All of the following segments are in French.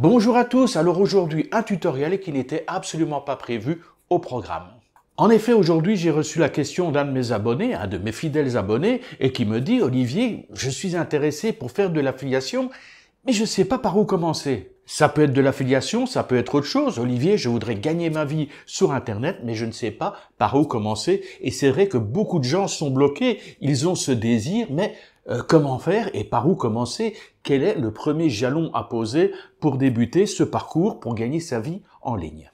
Bonjour à tous, alors aujourd'hui un tutoriel qui n'était absolument pas prévu au programme. En effet, aujourd'hui j'ai reçu la question d'un de mes abonnés, un de mes fidèles abonnés, et qui me dit « Olivier, je suis intéressé pour faire de l'affiliation, mais je ne sais pas par où commencer. » Ça peut être de l'affiliation, ça peut être autre chose. Olivier, je voudrais gagner ma vie sur Internet, mais je ne sais pas par où commencer. Et c'est vrai que beaucoup de gens sont bloqués, ils ont ce désir, mais comment faire et par où commencer? Quel est le premier jalon à poser pour débuter ce parcours, pour gagner sa vie en ligne?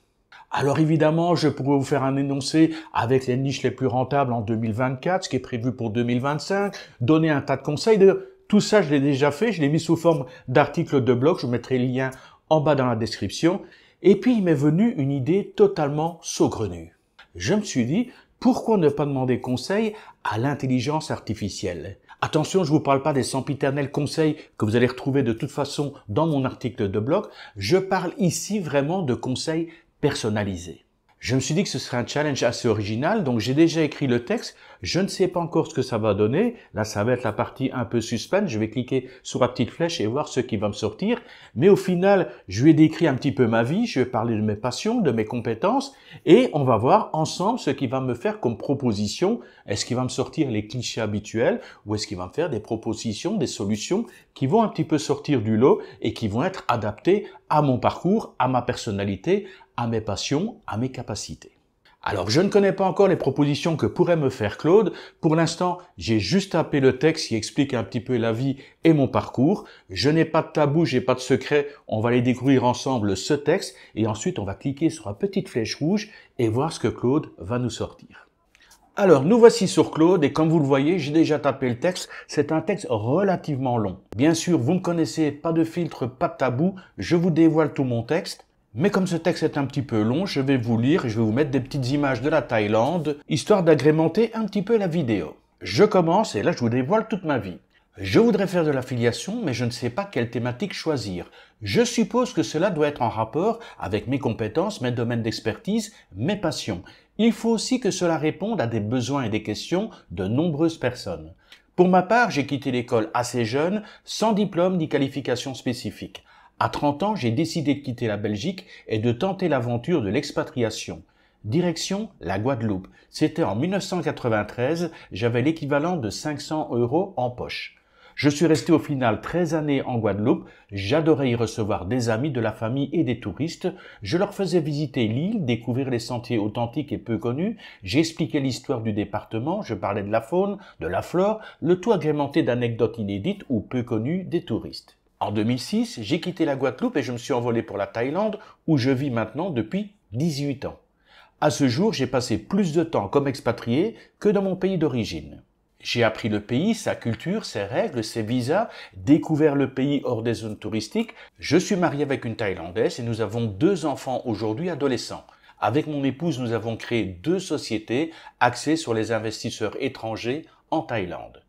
Alors évidemment, je pourrais vous faire un énoncé avec les niches les plus rentables en 2024, ce qui est prévu pour 2025, donner un tas de conseils. Tout ça, je l'ai déjà fait, je l'ai mis sous forme d'articles de blog, je vous mettrai le lien en bas dans la description. Et puis, il m'est venu une idée totalement saugrenue. Je me suis dit, pourquoi ne pas demander conseil à l'intelligence artificielle? Attention, je ne vous parle pas des sempiternels conseils que vous allez retrouver de toute façon dans mon article de blog. Je parle ici vraiment de conseils personnalisés. Je me suis dit que ce serait un challenge assez original, donc j'ai déjà écrit le texte. Je ne sais pas encore ce que ça va donner. Là, ça va être la partie un peu suspense. Je vais cliquer sur la petite flèche et voir ce qui va me sortir. Mais au final, je lui ai décrit un petit peu ma vie. Je vais parler de mes passions, de mes compétences. Et on va voir ensemble ce qu'il va me faire comme proposition. Est-ce qu'il va me sortir les clichés habituels ou est-ce qu'il va me faire des propositions, des solutions qui vont un petit peu sortir du lot et qui vont être adaptées à mon parcours, à ma personnalité, à mes passions, à mes capacités. Alors, je ne connais pas encore les propositions que pourrait me faire Claude. Pour l'instant, j'ai juste tapé le texte qui explique un petit peu la vie et mon parcours. Je n'ai pas de tabou, j'ai pas de secret. On va aller découvrir ensemble ce texte et ensuite on va cliquer sur la petite flèche rouge et voir ce que Claude va nous sortir. Alors, nous voici sur Claude et comme vous le voyez, j'ai déjà tapé le texte. C'est un texte relativement long. Bien sûr, vous me connaissez, pas de filtre, pas de tabou. Je vous dévoile tout mon texte. Mais comme ce texte est un petit peu long, je vais vous lire et je vais vous mettre des petites images de la Thaïlande, histoire d'agrémenter un petit peu la vidéo. Je commence et là je vous dévoile toute ma vie. Je voudrais faire de l'affiliation, mais je ne sais pas quelle thématique choisir. Je suppose que cela doit être en rapport avec mes compétences, mes domaines d'expertise, mes passions. Il faut aussi que cela réponde à des besoins et des questions de nombreuses personnes. Pour ma part, j'ai quitté l'école assez jeune, sans diplôme ni qualification spécifique. À 30 ans, j'ai décidé de quitter la Belgique et de tenter l'aventure de l'expatriation. Direction la Guadeloupe. C'était en 1993, j'avais l'équivalent de 500 € en poche. Je suis resté au final 13 années en Guadeloupe, j'adorais y recevoir des amis, de la famille et des touristes. Je leur faisais visiter l'île, découvrir les sentiers authentiques et peu connus, j'expliquais l'histoire du département, je parlais de la faune, de la flore, le tout agrémenté d'anecdotes inédites ou peu connues des touristes. En 2006, j'ai quitté la Guadeloupe et je me suis envolé pour la Thaïlande où je vis maintenant depuis 18 ans. À ce jour, j'ai passé plus de temps comme expatrié que dans mon pays d'origine. J'ai appris le pays, sa culture, ses règles, ses visas, découvert le pays hors des zones touristiques. Je suis marié avec une Thaïlandaise et nous avons 2 enfants aujourd'hui adolescents. Avec mon épouse, nous avons créé 2 sociétés axées sur les investisseurs étrangers en Thaïlande.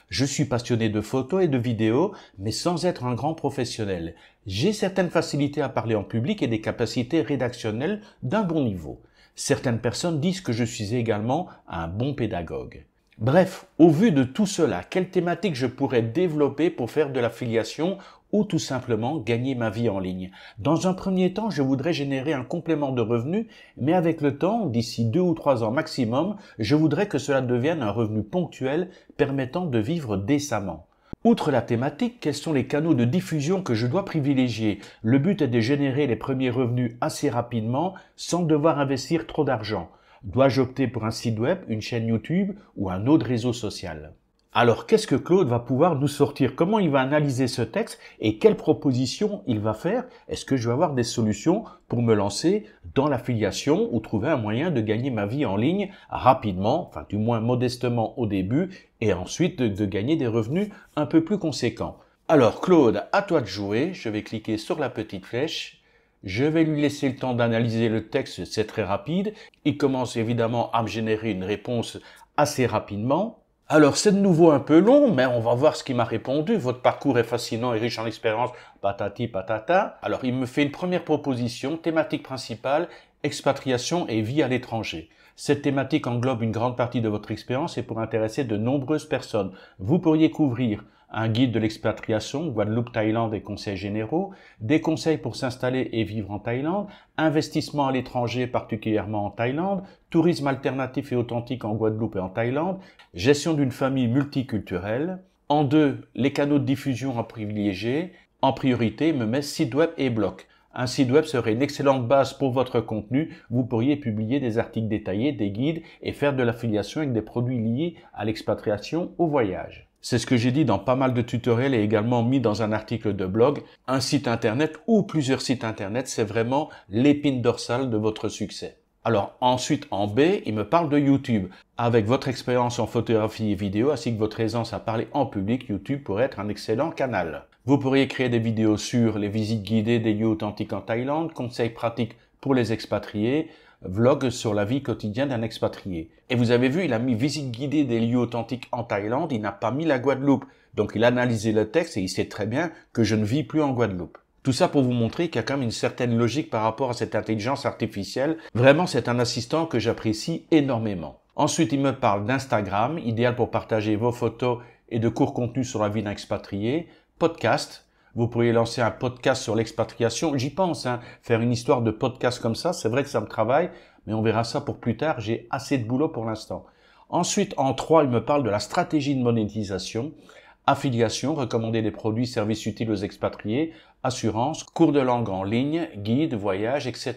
Je suis passionné de photos et de vidéos, mais sans être un grand professionnel. J'ai certaines facilités à parler en public et des capacités rédactionnelles d'un bon niveau. Certaines personnes disent que je suis également un bon pédagogue. Bref, au vu de tout cela, quelle thématique je pourrais développer pour faire de l'affiliation ou tout simplement gagner ma vie en ligne? Dans un premier temps, je voudrais générer un complément de revenus, mais avec le temps, d'ici 2 ou 3 ans maximum, je voudrais que cela devienne un revenu ponctuel permettant de vivre décemment. Outre la thématique, quels sont les canaux de diffusion que je dois privilégier? Le but est de générer les premiers revenus assez rapidement sans devoir investir trop d'argent. Dois-je opter pour un site web, une chaîne YouTube ou un autre réseau social? Alors, qu'est-ce que Claude va pouvoir nous sortir? Comment il va analyser ce texte et quelles propositions il va faire? Est-ce que je vais avoir des solutions pour me lancer dans l'affiliation ou trouver un moyen de gagner ma vie en ligne rapidement, enfin du moins modestement au début, et ensuite de gagner des revenus un peu plus conséquents? Alors, Claude, à toi de jouer. Je vais cliquer sur la petite flèche. Je vais lui laisser le temps d'analyser le texte, c'est très rapide. Il commence évidemment à me générer une réponse assez rapidement. Alors, c'est de nouveau un peu long, mais on va voir ce qu'il m'a répondu. Votre parcours est fascinant et riche en expérience, patati patata. Alors, il me fait une première proposition, thématique principale, expatriation et vie à l'étranger. Cette thématique englobe une grande partie de votre expérience et pourrait intéresser de nombreuses personnes. Vous pourriez couvrir un guide de l'expatriation, Guadeloupe, Thaïlande et conseils généraux, des conseils pour s'installer et vivre en Thaïlande, investissement à l'étranger, particulièrement en Thaïlande, tourisme alternatif et authentique en Guadeloupe et en Thaïlande, gestion d'une famille multiculturelle. En 2, les canaux de diffusion à privilégier. En priorité, il me met site web et blog. Un site web serait une excellente base pour votre contenu. Vous pourriez publier des articles détaillés, des guides et faire de l'affiliation avec des produits liés à l'expatriation, au voyage. C'est ce que j'ai dit dans pas mal de tutoriels et également mis dans un article de blog. Un site internet ou plusieurs sites internet, c'est vraiment l'épine dorsale de votre succès. Alors ensuite, en B, il me parle de YouTube. Avec votre expérience en photographie et vidéo ainsi que votre aisance à parler en public, YouTube pourrait être un excellent canal. Vous pourriez créer des vidéos sur les visites guidées des lieux authentiques en Thaïlande, conseils pratiques pour les expatriés, vlog sur la vie quotidienne d'un expatrié. Et vous avez vu, il a mis visite guidée des lieux authentiques en Thaïlande, il n'a pas mis la Guadeloupe. Donc il a analysé le texte et il sait très bien que je ne vis plus en Guadeloupe. Tout ça pour vous montrer qu'il y a quand même une certaine logique par rapport à cette intelligence artificielle. Vraiment, c'est un assistant que j'apprécie énormément. Ensuite, il me parle d'Instagram, idéal pour partager vos photos et de courts contenus sur la vie d'un expatrié. Podcast, vous pourriez lancer un podcast sur l'expatriation. J'y pense, faire une histoire de podcast comme ça, c'est vrai que ça me travaille, mais on verra ça pour plus tard. J'ai assez de boulot pour l'instant. Ensuite, en 3, il me parle de la stratégie de monétisation. Affiliation, recommander des produits, services utiles aux expatriés, assurance, cours de langue en ligne, guide, voyage, etc.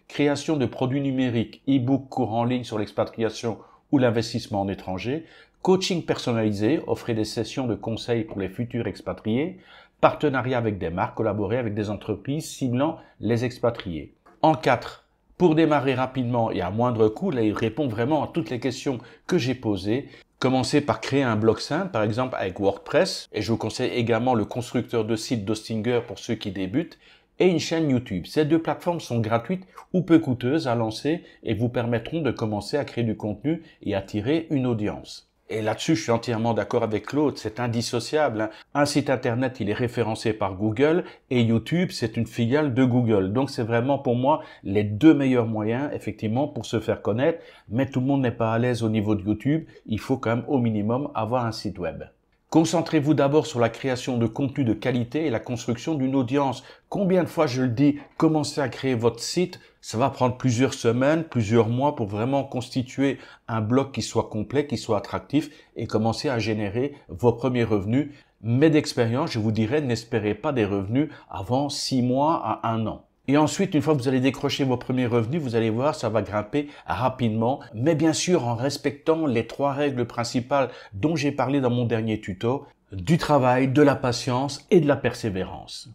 Création de produits numériques, e-book, cours en ligne sur l'expatriation ou l'investissement en étranger, coaching personnalisé, offrir des sessions de conseils pour les futurs expatriés, partenariat avec des marques, collaborer avec des entreprises ciblant les expatriés. En 4, pour démarrer rapidement et à moindre coût, là il répond vraiment à toutes les questions que j'ai posées. Commencez par créer un blog simple, par exemple avec WordPress, et je vous conseille également le constructeur de site d'Hostinger pour ceux qui débutent, et une chaîne YouTube. Ces deux plateformes sont gratuites ou peu coûteuses à lancer et vous permettront de commencer à créer du contenu et attirer une audience. Et là-dessus, je suis entièrement d'accord avec Claude, c'est indissociable. Un site internet, il est référencé par Google et YouTube, c'est une filiale de Google. Donc c'est vraiment pour moi les deux meilleurs moyens, effectivement, pour se faire connaître. Mais tout le monde n'est pas à l'aise au niveau de YouTube. Il faut quand même au minimum avoir un site web. Concentrez-vous d'abord sur la création de contenu de qualité et la construction d'une audience. Combien de fois je le dis, commencez à créer votre site. Ça va prendre plusieurs semaines, plusieurs mois pour vraiment constituer un blog qui soit complet, qui soit attractif et commencer à générer vos premiers revenus. Mais d'expérience, je vous dirais, n'espérez pas des revenus avant 6 mois à 1 an. Et ensuite, une fois que vous allez décrocher vos premiers revenus, vous allez voir, ça va grimper rapidement, mais bien sûr en respectant les 3 règles principales dont j'ai parlé dans mon dernier tuto, du travail, de la patience et de la persévérance.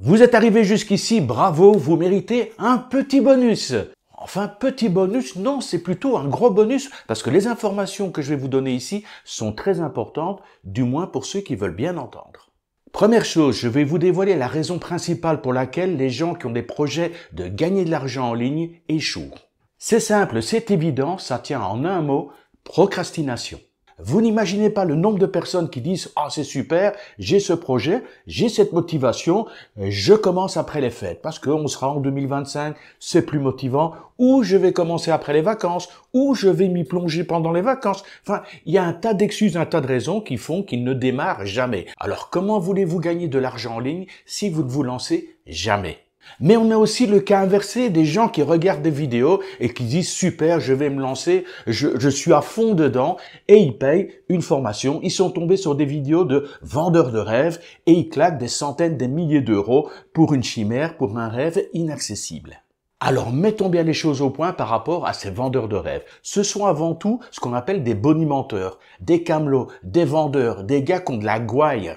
Vous êtes arrivé jusqu'ici, bravo, vous méritez un petit bonus. Enfin, petit bonus, non, c'est plutôt un gros bonus parce que les informations que je vais vous donner ici sont très importantes, du moins pour ceux qui veulent bien entendre. Première chose, je vais vous dévoiler la raison principale pour laquelle les gens qui ont des projets de gagner de l'argent en ligne échouent. C'est simple, c'est évident, ça tient en un mot, procrastination. Vous n'imaginez pas le nombre de personnes qui disent « Ah, c'est super, j'ai ce projet, j'ai cette motivation, je commence après les fêtes parce qu'on sera en 2025, c'est plus motivant, ou je vais commencer après les vacances, ou je vais m'y plonger pendant les vacances. » Enfin, il y a un tas d'excuses, un tas de raisons qui font qu'ils ne démarrent jamais. Alors, comment voulez-vous gagner de l'argent en ligne si vous ne vous lancez jamais ? Mais on a aussi le cas inversé des gens qui regardent des vidéos et qui disent « Super, je vais me lancer, je suis à fond dedans » et ils payent une formation. Ils sont tombés sur des vidéos de vendeurs de rêves et ils claquent des centaines, des milliers d'euros pour une chimère, pour un rêve inaccessible. Alors mettons bien les choses au point par rapport à ces vendeurs de rêves. Ce sont avant tout ce qu'on appelle des bonimenteurs, des camelots, des vendeurs, des gars qui ont de la gouaille.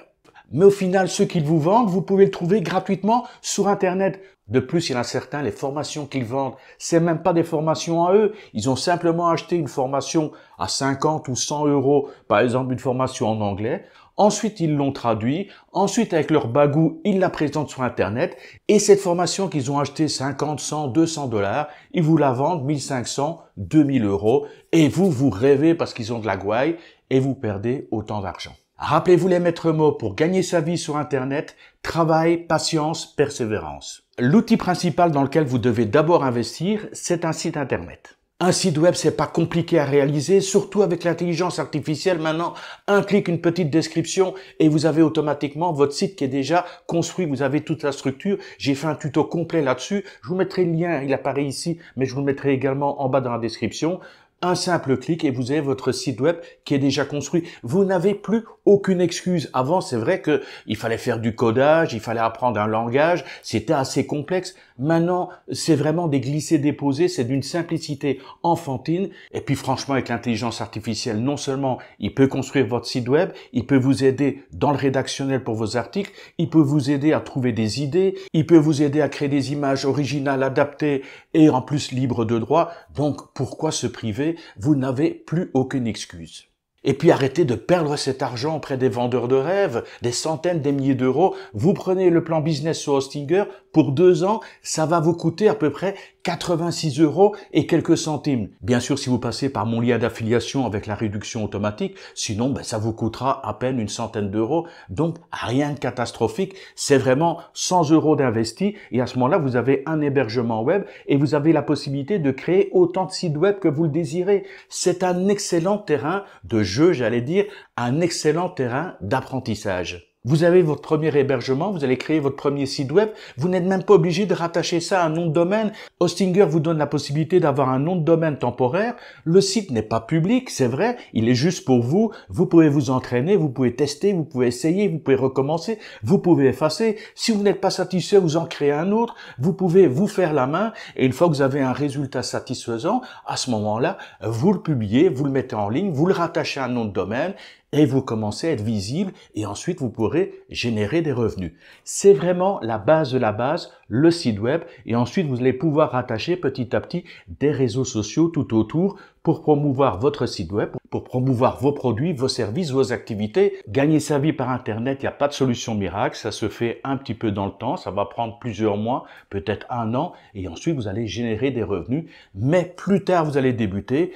Mais au final, ce qu'ils vous vendent, vous pouvez le trouver gratuitement sur Internet. De plus, il y en a certains, les formations qu'ils vendent, c'est même pas des formations à eux. Ils ont simplement acheté une formation à 50 ou 100 euros, par exemple une formation en anglais. Ensuite, ils l'ont traduit. Ensuite, avec leur bagou, ils la présentent sur Internet. Et cette formation qu'ils ont achetée 50, 100, 200 $, ils vous la vendent 1500, 2000 euros. Et vous rêvez parce qu'ils ont de la gouaille et vous perdez autant d'argent. Rappelez-vous les maîtres mots pour gagner sa vie sur Internet, travail, patience, persévérance. L'outil principal dans lequel vous devez d'abord investir, c'est un site Internet. Un site web, c'est pas compliqué à réaliser, surtout avec l'intelligence artificielle. Maintenant, un clic, une petite description et vous avez automatiquement votre site qui est déjà construit. Vous avez toute la structure. J'ai fait un tuto complet là-dessus. Je vous mettrai le lien, il apparaît ici, mais je vous le mettrai également en bas dans la description. Un simple clic et vous avez votre site web qui est déjà construit. Vous n'avez plus aucune excuse. Avant, c'est vrai que il fallait faire du codage, il fallait apprendre un langage, c'était assez complexe. Maintenant, c'est vraiment des glissés-déposés, c'est d'une simplicité enfantine. Et puis franchement, avec l'intelligence artificielle, non seulement il peut construire votre site web, il peut vous aider dans le rédactionnel pour vos articles, il peut vous aider à trouver des idées, il peut vous aider à créer des images originales, adaptées et en plus libres de droit. Donc, pourquoi se priver? Vous n'avez plus aucune excuse. Et puis arrêtez de perdre cet argent auprès des vendeurs de rêves, des centaines, des milliers d'euros. Vous prenez le plan business sur Hostinger, pour 2 ans, ça va vous coûter à peu près 86 € et quelques centimes. Bien sûr, si vous passez par mon lien d'affiliation avec la réduction automatique, sinon ça vous coûtera à peine une centaine d'euros. Donc rien de catastrophique, c'est vraiment 100 € d'investi et à ce moment-là, vous avez un hébergement web et vous avez la possibilité de créer autant de sites web que vous le désirez. C'est un excellent terrain de jeu, j'allais dire, un excellent terrain d'apprentissage. Vous avez votre premier hébergement, vous allez créer votre premier site web, vous n'êtes même pas obligé de rattacher ça à un nom de domaine. Hostinger vous donne la possibilité d'avoir un nom de domaine temporaire. Le site n'est pas public, c'est vrai, il est juste pour vous. Vous pouvez vous entraîner, vous pouvez tester, vous pouvez essayer, vous pouvez recommencer, vous pouvez effacer. Si vous n'êtes pas satisfait, vous en créez un autre. Vous pouvez vous faire la main et une fois que vous avez un résultat satisfaisant, à ce moment-là, vous le publiez, vous le mettez en ligne, vous le rattachez à un nom de domaine et vous commencez à être visible et ensuite vous pourrez générer des revenus. C'est vraiment la base de la base, le site web et ensuite vous allez pouvoir rattacher petit à petit des réseaux sociaux tout autour pour promouvoir votre site web, pour promouvoir vos produits, vos services, vos activités. Gagner sa vie par Internet, il n'y a pas de solution miracle, ça se fait un petit peu dans le temps, ça va prendre plusieurs mois, peut-être 1 an et ensuite vous allez générer des revenus. Mais plus tard vous allez débuter,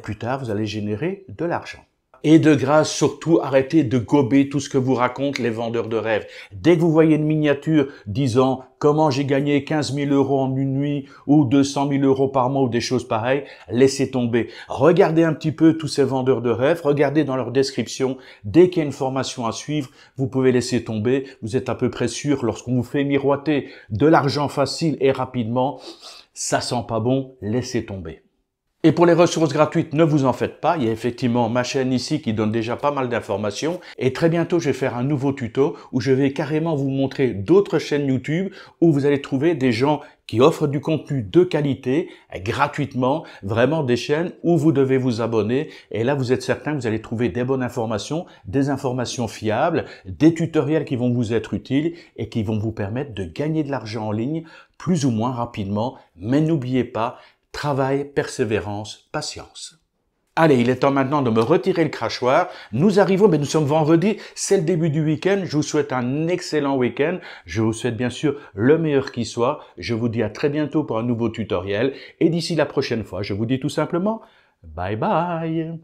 plus tard vous allez générer de l'argent. Et de grâce, surtout, arrêtez de gober tout ce que vous racontent les vendeurs de rêves. Dès que vous voyez une miniature disant « Comment j'ai gagné 15 000 € en une nuit » ou « 200 000 € par mois » ou des choses pareilles, laissez tomber. Regardez un petit peu tous ces vendeurs de rêves, regardez dans leur description. Dès qu'il y a une formation à suivre, vous pouvez laisser tomber. Vous êtes à peu près sûr, lorsqu'on vous fait miroiter de l'argent facile et rapidement, ça sent pas bon, laissez tomber. Et pour les ressources gratuites, ne vous en faites pas. Il y a effectivement ma chaîne ici qui donne déjà pas mal d'informations. Et très bientôt, je vais faire un nouveau tuto où je vais carrément vous montrer d'autres chaînes YouTube où vous allez trouver des gens qui offrent du contenu de qualité gratuitement, vraiment des chaînes où vous devez vous abonner. Et là, vous êtes certain que vous allez trouver des bonnes informations, des informations fiables, des tutoriels qui vont vous être utiles et qui vont vous permettre de gagner de l'argent en ligne plus ou moins rapidement. Mais n'oubliez pas, travail, persévérance, patience. Allez, il est temps maintenant de me retirer le crachoir. Nous arrivons, nous sommes vendredi, c'est le début du week-end. Je vous souhaite un excellent week-end. Je vous souhaite bien sûr le meilleur qui soit. Je vous dis à très bientôt pour un nouveau tutoriel. Et d'ici la prochaine fois, je vous dis tout simplement, bye bye.